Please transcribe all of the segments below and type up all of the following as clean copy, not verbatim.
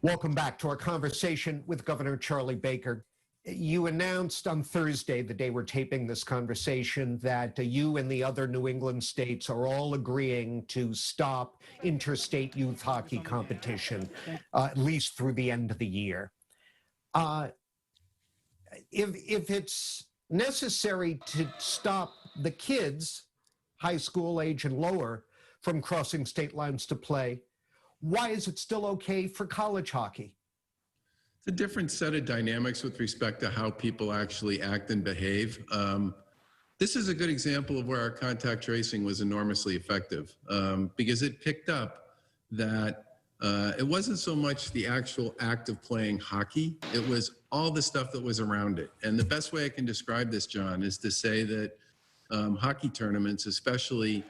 Welcome back to our conversation with Governor Charlie Baker. You announced on Thursday, the day we're taping this conversation, that you and the other New England states are all agreeing to stop interstate youth hockey competition, at least through the end of the year. If it's necessary to stop the kids, high school age and lower, from crossing state lines to play, why is it still okay for college hockey? It's a different set of dynamics with respect to how people actually act and behave. This is a good example of where our contact tracing was enormously effective because it picked up that it wasn't so much the actual act of playing hockey, it was all the stuff that was around it. And the best way I can describe this, John, is to say that hockey tournaments, especially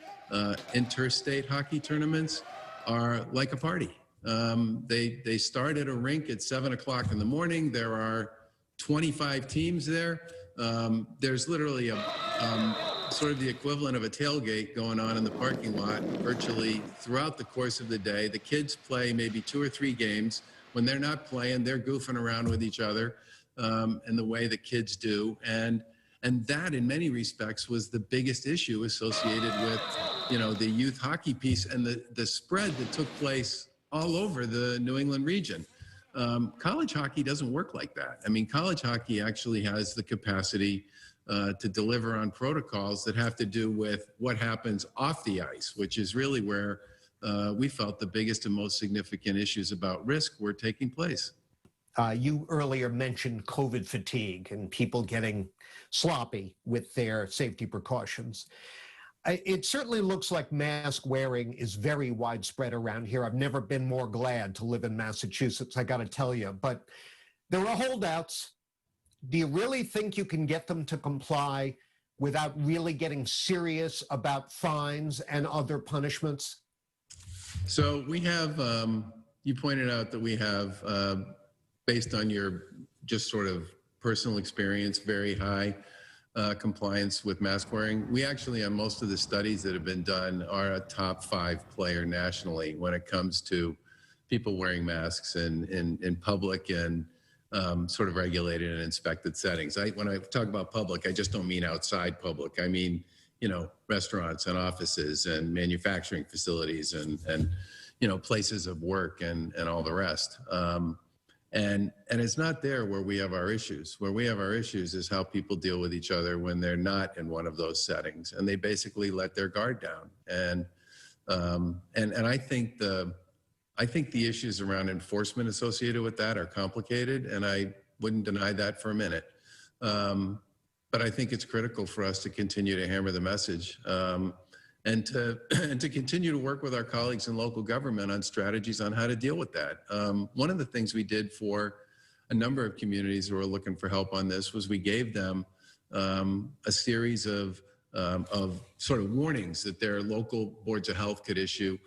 interstate hockey tournaments, are like a party. They start at a rink at 7 o'clock in the morning. There are 25 teams there. There's literally sort of the equivalent of a tailgate going on in the parking lot virtually throughout the course of the day. The kids play maybe 2 or 3 games. When they're not playing, they're goofing around with each other in the way that kids do. And that, in many respects, was the biggest issue associated with, the youth hockey piece and the spread that took place all over the New England region. College hockey doesn't work like that. I mean, college hockey actually has the capacity to deliver on protocols that have to do with what happens off the ice, which is really where we felt the biggest and most significant issues about risk were taking place. You earlier mentioned COVID fatigue and people getting sloppy with their safety precautions. It certainly looks like mask wearing is very widespread around here. I've never been more glad to live in Massachusetts, I got to tell you. But there are holdouts. Do you really think you can get them to comply without really getting serious about fines and other punishments? So we have, you pointed out that we have, based on your just sort of personal experience, very high compliance with mask wearing. We actually, on most of the studies that have been done, are a top 5 player nationally when it comes to people wearing masks in public and sort of regulated and inspected settings. When I talk about public, I just don't mean outside public. I mean, restaurants and offices and manufacturing facilities and places of work and all the rest. And it's not there where we have our issues. Where we have our issues is how people deal with each other when they're not in one of those settings, and they basically let their guard down. And I think the issues around enforcement associated with that are complicated, and I wouldn't deny that for a minute. But I think it's critical for us to continue to hammer the message. And to continue to work with our colleagues in local government on strategies on how to deal with that. One of the things we did for a number of communities who were looking for help on this was we gave them a series of sort of warnings that their local boards of health could issue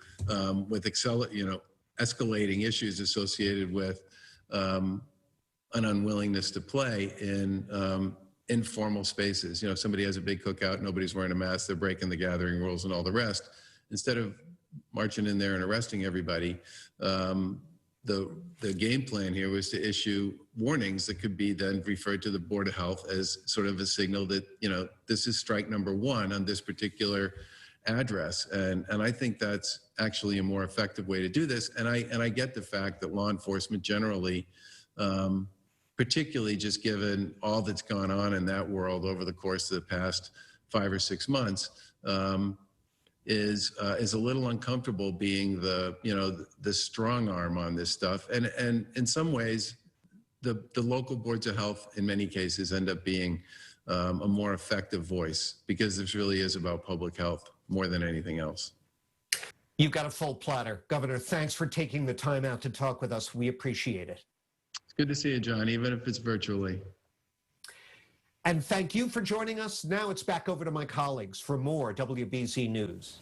with escalating issues associated with an unwillingness to play in informal spaces. Somebody has a big cookout, nobody's wearing a mask, they're breaking the gathering rules and all the rest. Instead of marching in there and arresting everybody, the game plan here was to issue warnings that could be then referred to the Board of Health as sort of a signal that, this is strike number 1 on this particular address. And I think that's actually a more effective way to do this. And I get the fact that law enforcement generally, particularly just given all that's gone on in that world over the course of the past 5 or 6 months, is a little uncomfortable being the strong arm on this stuff. And in some ways, the local boards of health, in many cases, end up being a more effective voice because this really is about public health more than anything else. You've got a full platter. Governor, thanks for taking the time out to talk with us. We appreciate it. It's good to see you, John, even if it's virtually. And thank you for joining us. Now it's back over to my colleagues for more WBZ News.